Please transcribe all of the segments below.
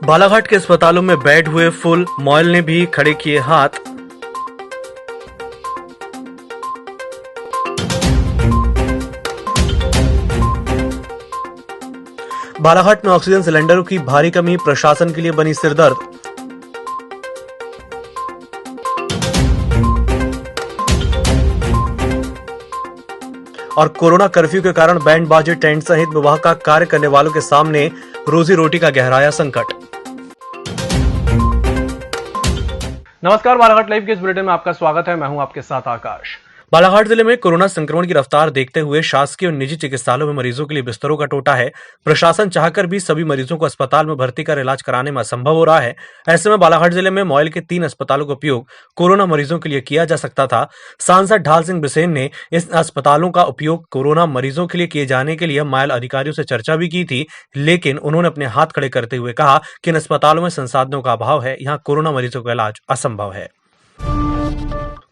बालाघाट के अस्पतालों में बेड हुए फुल, मॉयल ने भी खड़े किए हाथ। बालाघाट में ऑक्सीजन सिलेंडरों की भारी कमी प्रशासन के लिए बनी सिरदर्द। और कोरोना कर्फ्यू के कारण बैंड बाजे, टेंट सहित विवाह का कार्य करने वालों के सामने रोजी रोटी का गहराया संकट। नमस्कार, बालाघाट लाइव के इस बुलेटिन में आपका स्वागत है। मैं हूं आपके साथ आकाश। बालाघाट जिले में कोरोना संक्रमण की रफ्तार देखते हुए शासकीय और निजी चिकित्सालयों में मरीजों के लिए बिस्तरों का टोटा है। प्रशासन चाहकर भी सभी मरीजों को अस्पताल में भर्ती कर इलाज कराने में असंभव हो रहा है। ऐसे में बालाघाट जिले में मॉयल के 3 अस्पतालों का उपयोग कोरोना मरीजों के लिए किया जा सकता था। सांसद ढाल सिंह बिसेन ने इस अस्पतालों का उपयोग कोरोना मरीजों के लिए किए जाने के लिए मॉयल अधिकारियों से चर्चा भी की थी, लेकिन उन्होंने अपने हाथ खड़े करते हुए कहा कि इन अस्पतालों में संसाधनों का अभाव है, यहाँ कोरोना मरीजों का इलाज असंभव है।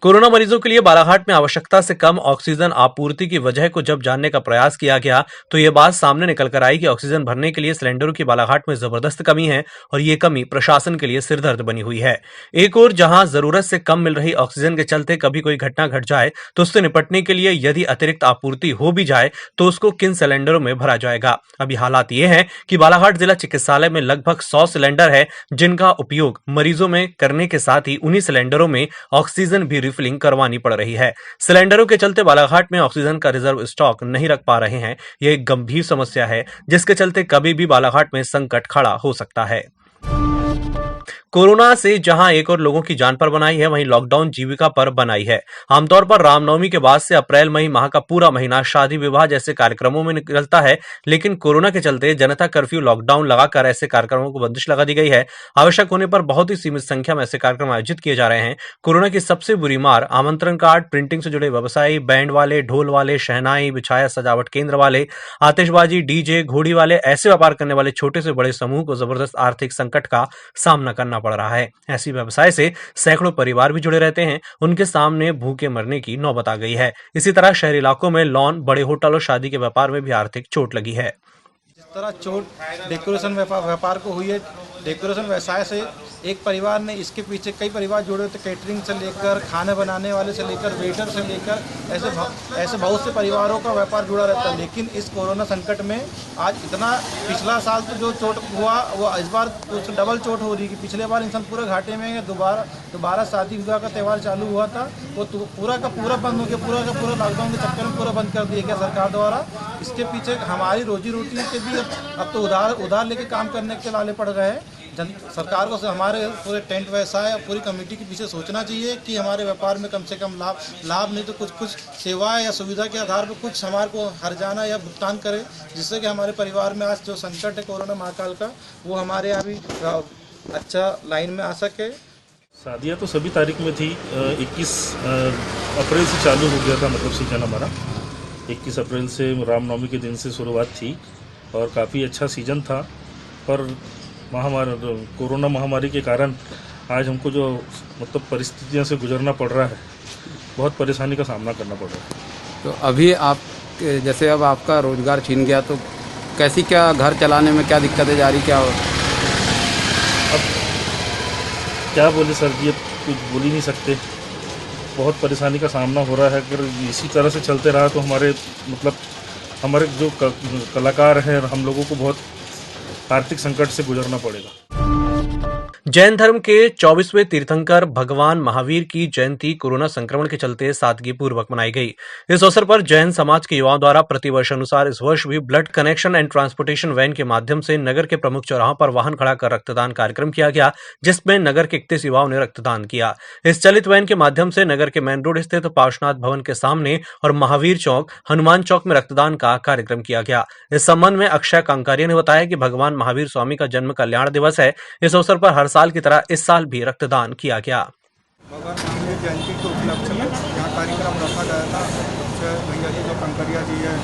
कोरोना मरीजों के लिए बालाघाट में आवश्यकता से कम ऑक्सीजन आपूर्ति की वजह को जब जानने का प्रयास किया गया तो ये बात सामने निकल कर आई कि ऑक्सीजन भरने के लिए सिलेंडरों की बालाघाट में जबरदस्त कमी है और ये कमी प्रशासन के लिए सिरदर्द बनी हुई है। एक ओर जहां जरूरत से कम मिल रही ऑक्सीजन के चलते कभी कोई घटना घट जाए तो उससे निपटने के लिए यदि अतिरिक्त आपूर्ति हो भी जाए तो उसको किन सिलेंडरों में भरा जाएगा। अभी हालात ये है कि बालाघाट जिला चिकित्सालय में लगभग 100 सिलेंडर है, जिनका उपयोग मरीजों में करने के साथ ही उन्हीं सिलेंडरों में ऑक्सीजन भी रिफिलिंग करवानी पड़ रही है। सिलेंडरों के चलते बालाघाट में ऑक्सीजन का रिजर्व स्टॉक नहीं रख पा रहे हैं। यह एक गंभीर समस्या है जिसके चलते कभी भी बालाघाट में संकट खड़ा हो सकता है। कोरोना से जहां एक और लोगों की जान पर बनाई है, वहीं लॉकडाउन जीविका पर बनाई है। आमतौर पर रामनवमी के बाद से अप्रैल मई माह का पूरा महीना शादी विवाह जैसे कार्यक्रमों में निकलता है, लेकिन कोरोना के चलते जनता कर्फ्यू लॉकडाउन लगाकर ऐसे कार्यक्रमों को बंदिश लगा दी गई है। आवश्यक होने पर बहुत ही सीमित संख्या में ऐसे कार्यक्रम आयोजित किए जा रहे हैं। कोरोना की सबसे बुरी मार आमंत्रण कार्ड, प्रिंटिंग से जुड़े व्यवसायी, बैंड वाले, ढोल वाले, शहनाई, बिछाया सजावट केंद्र वाले, आतिशबाजी, डीजे, घोड़ी वाले, ऐसे व्यापार करने वाले छोटे से बड़े समूह को जबरदस्त आर्थिक संकट का सामना करना पड़ रहा है। ऐसी व्यवसाय से सैकड़ों परिवार भी जुड़े रहते हैं, उनके सामने भूखे मरने की नौबत आ गई है। इसी तरह शहरी इलाकों में लॉन, बड़े होटल और शादी के व्यापार में भी आर्थिक चोट लगी है। जिस तरह चोट डेकोरेशन व्यापार को हुई है, डेकोरेशन व्यवसाय से एक परिवार ने इसके पीछे कई परिवार जुड़े हुए थे, कैटरिंग से लेकर खाने बनाने वाले से लेकर वेटर से लेकर ऐसे बहुत से परिवारों का व्यापार जुड़ा रहता है। लेकिन इस कोरोना संकट में आज इतना पिछला साल तो जो चोट हुआ वो इस बार तो डबल चोट हो रही है। पिछले बार इंसान पूरे घाटे में दोबारा शादी विवाह का त्यौहार चालू हुआ था, वो पूरा का पूरा बंद हो गया, पूरा का पूरा लॉकडाउन के चक्कर में पूरा बंद कर दिया गया सरकार द्वारा। इसके पीछे हमारी रोजी रोटी के भी अब तो उधार लेके काम करने के लाले पड़ गए हैं। सरकार को हमारे पूरे टेंट व्यवसाय पूरी कमेटी के पीछे सोचना चाहिए कि हमारे व्यापार में कम से कम लाभ नहीं तो कुछ सेवाएं या सुविधा के आधार पर कुछ हमारे को हर्जाना या भुगतान करे, जिससे कि हमारे परिवार में आज जो संकट है कोरोना महाकाल का, वो हमारे यहाँ भी अच्छा लाइन में आ सके। शादियाँ तो सभी तारीख में थी। 21 अप्रैल से चालू हो गया था, मतलब सीजन हमारा 21 अप्रैल से रामनवमी के दिन से शुरुआत थी और काफ़ी अच्छा सीजन था। पर कोरोना महामारी के कारण आज हमको जो मतलब परिस्थितियों से गुजरना पड़ रहा है, बहुत परेशानी का सामना करना पड़ रहा है। तो अभी आप जैसे अब आपका रोजगार छीन गया तो कैसी क्या घर चलाने में क्या दिक्कतें जा रही, क्या हो? अब क्या बोले सर जी, अब कुछ बोल ही नहीं सकते। बहुत परेशानी का सामना हो रहा है। अगर इसी तरह से चलते रहा तो हमारे जो कलाकार हैं, हम लोगों को बहुत आर्थिक संकट से गुजरना पड़ेगा। जैन धर्म के 24वें तीर्थंकर भगवान महावीर की जयंती कोरोना संक्रमण के चलते सादगीपूर्वक मनाई गई। इस अवसर पर जैन समाज के युवाओं द्वारा प्रतिवर्ष अनुसार इस वर्ष भी blood connection and transportation van के माध्यम से नगर के प्रमुख चौराहों पर वाहन खड़ा कर रक्तदान कार्यक्रम किया गया, जिसमें नगर के 31 युवाओं ने रक्तदान किया। इस चलित वैन के माध्यम से नगर के मेन रोड स्थित पार्श्वनाथ भवन के सामने और महावीर चौक, हनुमान चौक में रक्तदान का कार्यक्रम किया गया। इस संबंध में अक्षय कांकारिया ने बताया कि भगवान महावीर स्वामी का जन्म कल्याण दिवस है। इस अवसर पर हर साल की तरह इस साल भी रक्तदान किया गया। भगवान महावीर जयंती के उपलक्ष्य में यहाँ कार्यक्रम रखा गया था। भैया जी जो कंकरिया जी है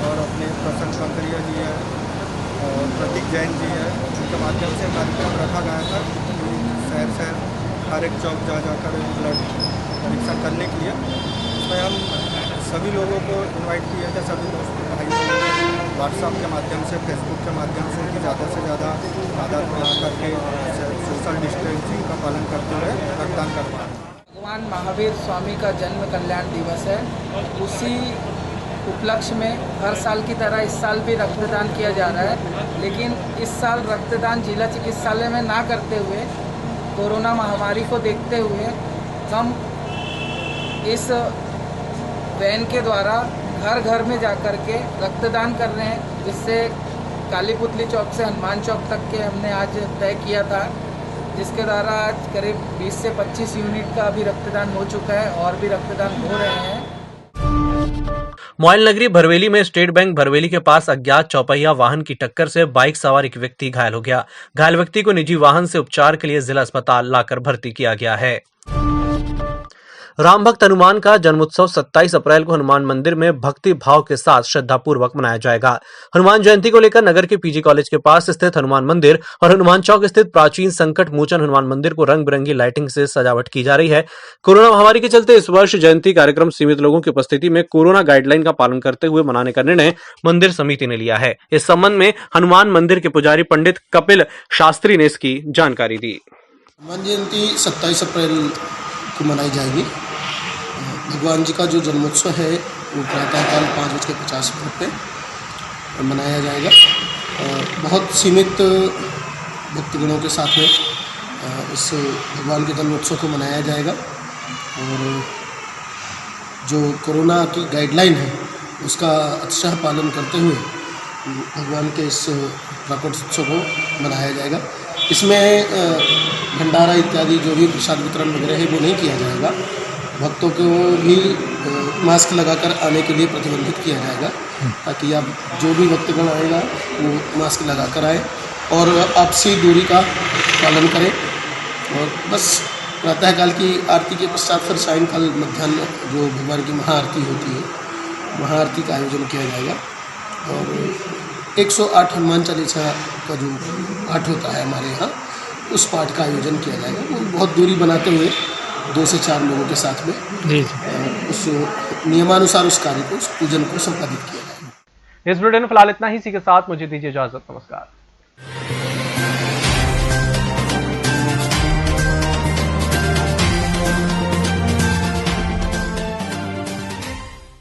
और अपने प्रसन्न कंकरिया जी है और प्रतीक जैन जी है, उनके माध्यम से कार्यक्रम रखा गया था। शहर हर एक चौक जाकर ब्लड परीक्षण करने के लिए इसमें हम सभी लोगों को इनवाइट किया था, सभी दोस्तों भाई व्हाट्सएप के माध्यम से, फेसबुक के माध्यम से कि ज़्यादा से ज़्यादा तादाद में आकर के सोशल डिस्टेंसिंग का पालन करते हुए रक्तदान करवाएं। भगवान महावीर स्वामी का जन्म कल्याण दिवस है। उसी उपलक्ष्य में हर साल की तरह इस साल भी रक्तदान किया जा रहा है, लेकिन इस साल रक्तदान जिला चिकित्सालय में ना करते हुए कोरोना महामारी को देखते हुए हम इस वैन के द्वारा घर घर में जाकर के रक्तदान कर रहे हैं, जिससे काली पुतली चौक से हनुमान चौक तक के हमने आज तय किया था, जिसके द्वारा आज करीब 20 से 25 यूनिट का अभी रक्तदान हो चुका है और भी रक्तदान हो रहे हैं। मोबाइल नगरी भरवेली में स्टेट बैंक भरवेली के पास अज्ञात चौपहिया वाहन की टक्कर से बाइक सवार एक व्यक्ति घायल हो गया। घायल व्यक्ति को निजी वाहन से उपचार के लिए जिला अस्पताल लाकर भर्ती किया गया है। राम भक्त हनुमान का जन्मोत्सव 27 अप्रैल को हनुमान मंदिर में भक्ति भाव के साथ श्रद्धापूर्वक मनाया जाएगा। हनुमान जयंती को लेकर नगर के पीजी कॉलेज के पास स्थित हनुमान मंदिर और हनुमान चौक स्थित प्राचीन संकट मोचन हनुमान मंदिर को रंग बिरंगी लाइटिंग से सजावट की जा रही है। कोरोना महामारी के चलते इस वर्ष जयंती कार्यक्रम सीमित लोगों की उपस्थिति में कोरोना गाइडलाइन का पालन करते हुए मनाने का निर्णय मंदिर समिति ने लिया है। इस संबंध में हनुमान मंदिर के पुजारी पंडित कपिल शास्त्री ने इसकी जानकारी दी। हनुमान जयंती 27 अप्रैल को मनाई जाएगी। भगवान जी का जो जन्मोत्सव है वो प्रातःकाल 5:50 पे मनाया जाएगा। बहुत सीमित भक्तगणों के साथ में इस भगवान के जन्मोत्सव को मनाया जाएगा और जो कोरोना की गाइडलाइन है उसका अक्षरशः पालन करते हुए भगवान के इस प्राकोत्सव को मनाया जाएगा। इसमें भंडारा इत्यादि जो भी प्रसाद वितरण वगैरह है वो नहीं किया जाएगा। भक्तों को भी मास्क लगाकर आने के लिए प्रतिबंधित किया जाएगा, ताकि आप जो भी भक्तगण आएगा वो मास्क लगाकर आए और आपसी दूरी का पालन करें। और बस प्रातःकाल की आरती के पश्चात फिर सायंकाल मध्याह्न जो भगवान की महाआरती होती है, महाआरती का आयोजन किया जाएगा। और 108 हनुमान चालीसा का जो पाठ होता है हमारे यहाँ, उस पाठ का आयोजन किया जाएगा। वो बहुत दूरी बनाते हुए 2 से 4 लोगों के साथ में उस नियमानुसार उस कार्य को, उस पूजन को संपादित किया जाएगा। इस बुलेटिन में फिलहाल इतना ही। इसी के साथ मुझे दीजिए इजाजत। नमस्कार।